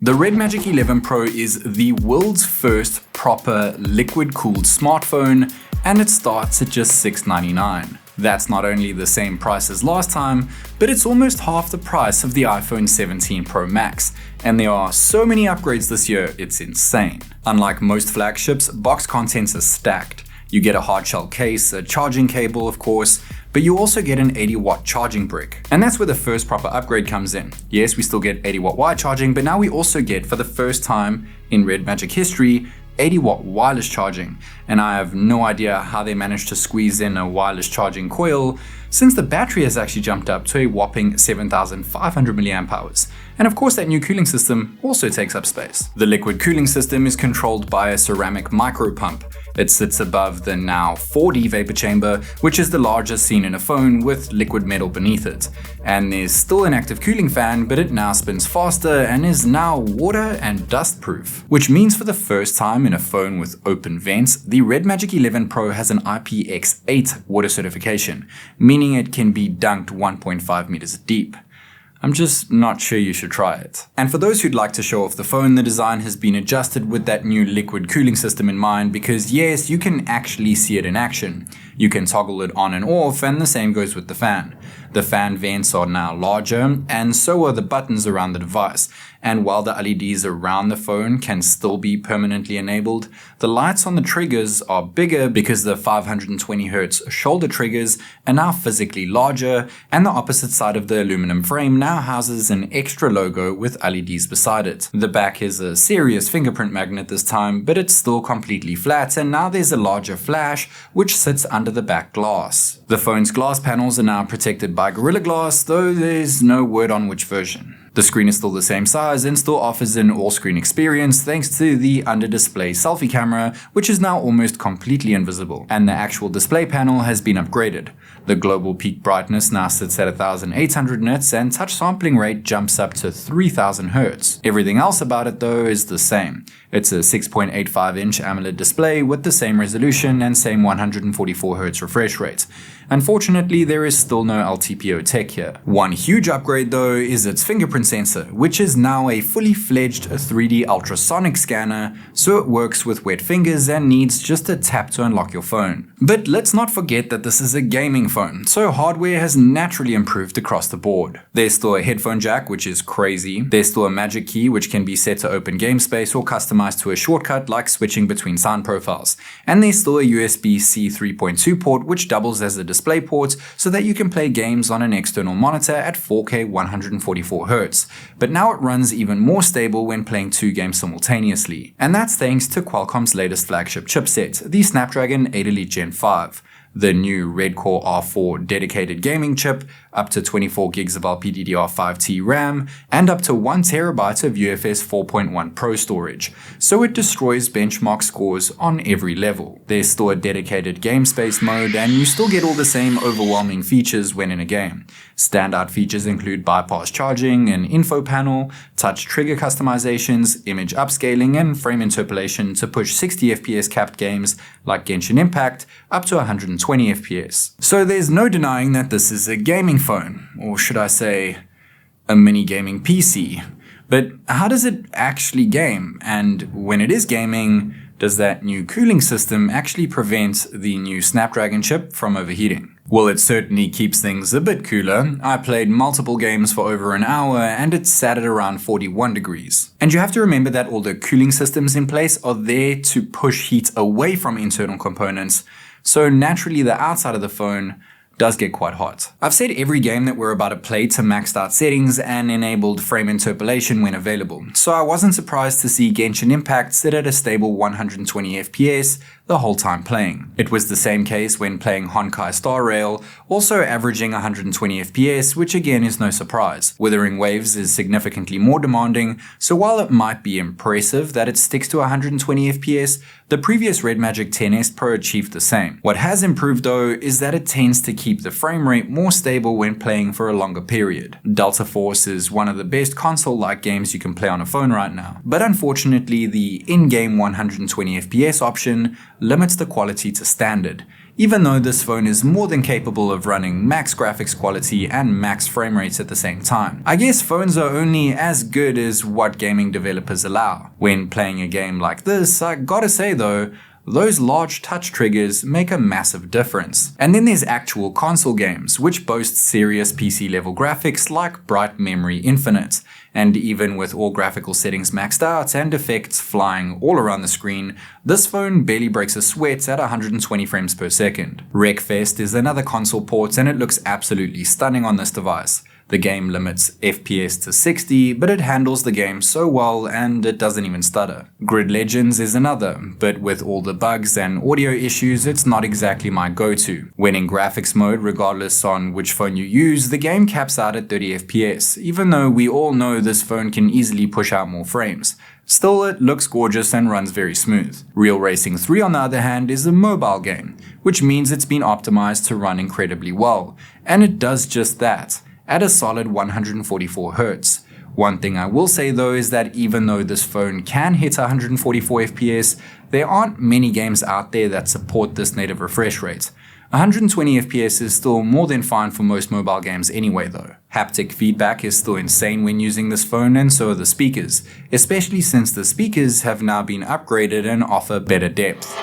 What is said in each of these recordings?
The REDMAGIC 11 Pro is the world's first proper liquid-cooled smartphone, and it starts at just $699. That's not only the same price as last time, but it's almost half the price of the iPhone 17 Pro Max, and there are so many upgrades this year, it's insane. Unlike most flagships, box contents are stacked. You get a hardshell case, a charging cable of course, but you also get an 80-watt charging brick. And that's where the first proper upgrade comes in. Yes, we still get 80-watt wide charging, but now we also get, for the first time in REDMAGIC history, 80-watt wireless charging. And I have no idea how they managed to squeeze in a wireless charging coil, since the battery has actually jumped up to a whopping 7,500 mAh. And of course that new cooling system also takes up space. The liquid cooling system is controlled by a ceramic micro pump. It sits above the now 4D vapor chamber, which is the largest seen in a phone with liquid metal beneath it. And there's still an active cooling fan, but it now spins faster and is now water and dust proof. Which means for the first time in a phone with open vents, the REDMAGIC 11 Pro has an IPX8 water certification, meaning it can be dunked 1.5 meters deep. I'm just not sure you should try it. And for those who'd like to show off the phone, the design has been adjusted with that new liquid cooling system in mind, because yes, you can actually see it in action. You can toggle it on and off, and the same goes with the fan. The fan vents are now larger, and so are the buttons around the device. And while the LEDs around the phone can still be permanently enabled, the lights on the triggers are bigger because the 520Hz shoulder triggers are now physically larger, and the opposite side of the aluminum frame now houses an extra logo with LEDs beside it. The back is a serious fingerprint magnet this time, but it's still completely flat, and now there's a larger flash which sits under the back glass. The phone's glass panels are now protected by Gorilla Glass, though there's no word on which version. The screen is still the same size and still offers an all-screen experience thanks to the under-display selfie camera, which is now almost completely invisible, and the actual display panel has been upgraded. The global peak brightness now sits at 1800 nits and touch sampling rate jumps up to 3000 Hz. Everything else about it though is the same. It's a 6.85-inch AMOLED display with the same resolution and same 144Hz refresh rate. Unfortunately, there is still no LTPO tech here. One huge upgrade though is its fingerprint sensor, which is now a fully fledged 3D ultrasonic scanner, so it works with wet fingers and needs just a tap to unlock your phone. But let's not forget that this is a gaming phone, so hardware has naturally improved across the board. There's still a headphone jack, which is crazy. There's still a magic key, which can be set to open game space or customized to a shortcut like switching between sound profiles. And there's still a USB-C 3.2 port, which doubles as a display port so that you can play games on an external monitor at 4K 144Hz. But now it runs even more stable when playing two games simultaneously. And that's thanks to Qualcomm's latest flagship chipset, the Snapdragon 8 Elite Gen 5. The new Red Core R4 dedicated gaming chip, up to 24 gigs of LPDDR5T RAM, and up to 1 terabyte of UFS 4.1 Pro storage, so it destroys benchmark scores on every level. There's still a dedicated game space mode, and you still get all the same overwhelming features when in a game. Standout features include bypass charging, an info panel, touch trigger customizations, image upscaling, and frame interpolation to push 60 FPS capped games like Genshin Impact up to 120 FPS. So there's no denying that this is a gaming phone, or should I say, a mini gaming PC. But how does it actually game? And when it is gaming, does that new cooling system actually prevent the new Snapdragon chip from overheating? Well, it certainly keeps things a bit cooler. I played multiple games for over an hour and it sat at around 41 degrees. And you have to remember that all the cooling systems in place are there to push heat away from internal components, so naturally the outside of the phone does get quite hot. I've set every game that we're about to play to maxed out settings and enabled frame interpolation when available, so I wasn't surprised to see Genshin Impact sit at a stable 120 FPS the whole time playing. It was the same case when playing Honkai Star Rail, also averaging 120 FPS, which again is no surprise. Wuthering Waves is significantly more demanding, so while it might be impressive that it sticks to 120 FPS, the previous REDMAGIC 10S Pro achieved the same. What has improved though is that it tends to keep the frame rate more stable when playing for a longer period. Delta Force is one of the best console-like games you can play on a phone right now, but unfortunately the in-game 120 FPS option limits the quality to standard. even though this phone is more than capable of running max graphics quality and max frame rates at the same time. I guess phones are only as good as what gaming developers allow. When playing a game like this, I gotta say though, those large touch triggers make a massive difference. And then there's actual console games, which boast serious PC level graphics like Bright Memory Infinite. And even with all graphical settings maxed out and effects flying all around the screen, this phone barely breaks a sweat at 120 frames per second. Wreckfest is another console port and it looks absolutely stunning on this device. The game limits FPS to 60, but it handles the game so well and it doesn't even stutter. Grid Legends is another, but with all the bugs and audio issues, it's not exactly my go-to. When in graphics mode, regardless on which phone you use, the game caps out at 30 FPS, even though we all know this phone can easily push out more frames. Still, it looks gorgeous and runs very smooth. Real Racing 3 on the other hand is a mobile game, which means it's been optimized to run incredibly well, and it does just that, at a solid 144Hz. One thing I will say though is that even though this phone can hit 144 FPS, there aren't many games out there that support this native refresh rate. 120 FPS is still more than fine for most mobile games anyway though. Haptic feedback is still insane when using this phone, and so are the speakers, especially since the speakers have now been upgraded and offer better depth.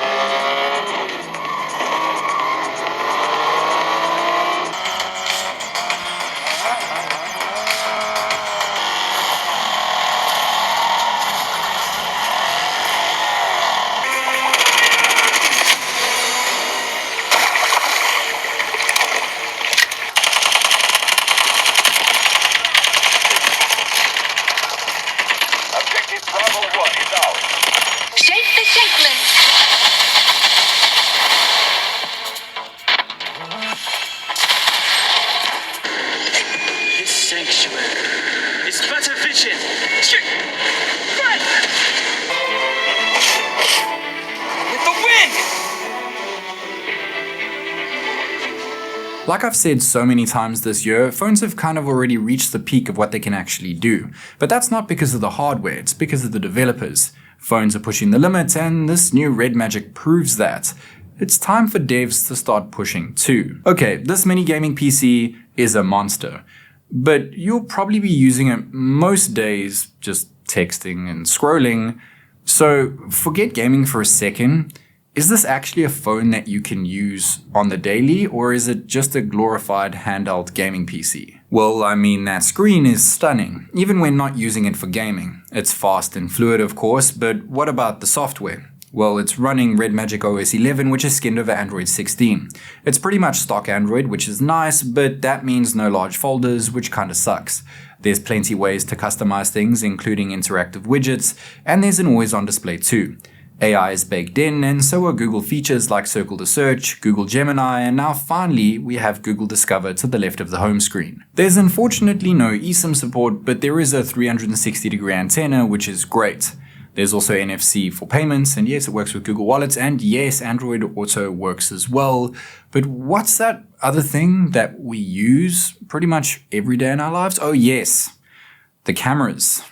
Like I've said so many times this year, phones have kind of already reached the peak of what they can actually do. But that's not because of the hardware, it's because of the developers. Phones are pushing the limits, and this new REDMAGIC proves that. It's time for devs to start pushing too. Okay, this mini gaming PC is a monster, but you'll probably be using it most days just texting and scrolling. So forget gaming for a second. Is this actually a phone that you can use on the daily, or is it just a glorified handheld gaming PC? Well, I mean, that screen is stunning, even when not using it for gaming. It's fast and fluid, of course, but what about the software? Well, it's running REDMAGIC OS 11, which is skinned over Android 16. It's pretty much stock Android, which is nice, but that means no large folders, which kinda sucks. There's plenty ways to customize things, including interactive widgets, and there's an always-on display too. AI is baked in, and so are Google features like Circle to Search, Google Gemini, and now finally we have Google Discover to the left of the home screen. There's unfortunately no eSIM support, but there is a 360-degree antenna, which is great. There's also NFC for payments, and yes, it works with Google Wallets, and yes, Android Auto works as well. But what's that other thing that we use pretty much every day in our lives? Oh yes, the cameras.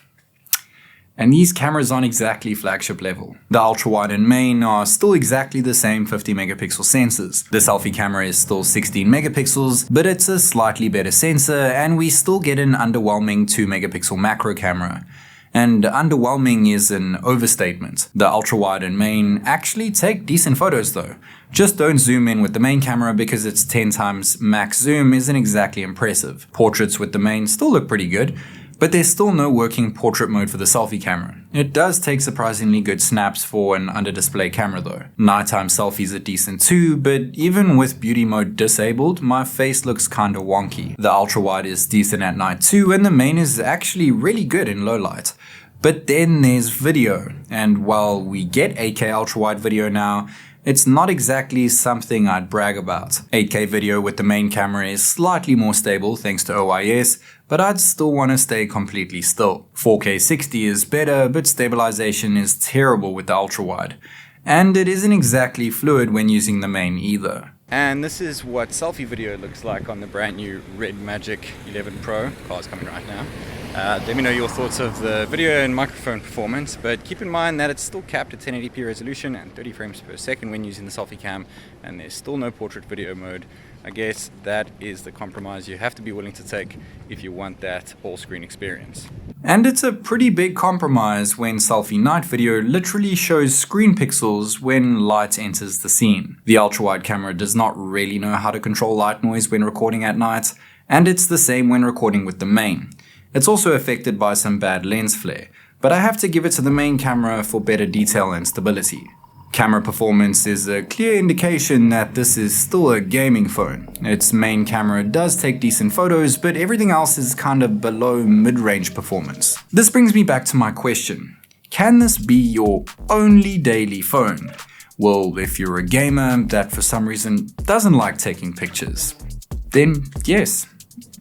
And these cameras aren't exactly flagship level. The ultra-wide and main are still exactly the same 50 megapixel sensors. The selfie camera is still 16 megapixels, but it's a slightly better sensor, and we still get an underwhelming 2 megapixel macro camera. And underwhelming is an overstatement. The ultra-wide and main actually take decent photos though. Just don't zoom in with the main camera because its 10 times max zoom isn't exactly impressive. Portraits with the main still look pretty good, but there's still no working portrait mode for the selfie camera. It does take surprisingly good snaps for an under-display camera though. Nighttime selfies are decent too, but even with beauty mode disabled, my face looks kinda wonky. The ultra-wide is decent at night too, and the main is actually really good in low light. But then there's video, and while we get 8K ultra-wide video now, it's not exactly something I'd brag about. 8K video with the main camera is slightly more stable thanks to OIS, but I'd still want to stay completely still. 4K 60 is better, but stabilization is terrible with the ultra-wide. And it isn't exactly fluid when using the main either. And this is what selfie video looks like on the brand new REDMAGIC 11 Pro. Car's coming right now. Let me know your thoughts of the video and microphone performance, but keep in mind that it's still capped at 1080p resolution and 30 frames per second when using the selfie cam, and there's still no portrait video mode. I guess that is the compromise you have to be willing to take if you want that all-screen experience. And it's a pretty big compromise when selfie night video literally shows screen pixels when light enters the scene. The ultra-wide camera does not really know how to control light noise when recording at night, and it's the same when recording with the main. It's also affected by some bad lens flare, but I have to give it to the main camera for better detail and stability. Camera performance is a clear indication that this is still a gaming phone. Its main camera does take decent photos, but everything else is kind of below mid-range performance. This brings me back to my question. Can this be your only daily phone? Well, if you're a gamer that for some reason doesn't like taking pictures, then yes.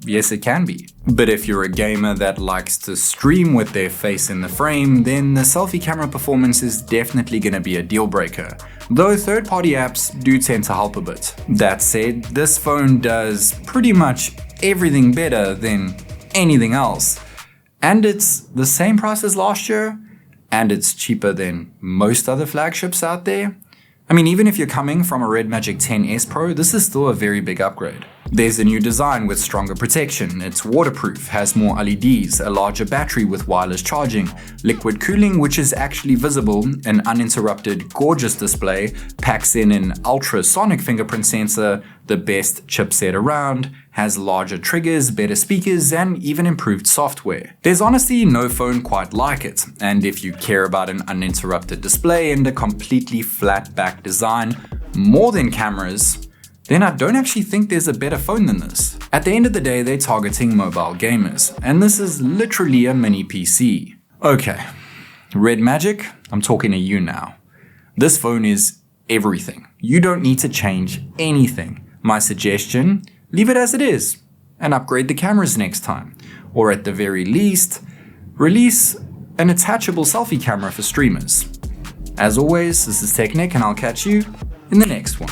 Yes, it can be. But if you're a gamer that likes to stream with their face in the frame, then the selfie camera performance is definitely going to be a deal breaker, though third-party apps do tend to help a bit. That said, this phone does pretty much everything better than anything else, and it's the same price as last year, and it's cheaper than most other flagships out there. I mean, even if you're coming from a REDMAGIC 10S Pro, this is still a very big upgrade. There's a new design with stronger protection, it's waterproof, has more LEDs, a larger battery with wireless charging, liquid cooling which is actually visible, an uninterrupted gorgeous display, packs in an ultrasonic fingerprint sensor, the best chipset around, has larger triggers, better speakers, and even improved software. There's honestly no phone quite like it, and if you care about an uninterrupted display and a completely flat back design more than cameras, then I don't actually think there's a better phone than this. At the end of the day, they're targeting mobile gamers, and this is literally a mini PC. Okay, REDMAGIC, I'm talking to you now. This phone is everything. You don't need to change anything. My suggestion, leave it as it is, and upgrade the cameras next time. Or at the very least, release an attachable selfie camera for streamers. As always, this is TechNick, and I'll catch you in the next one.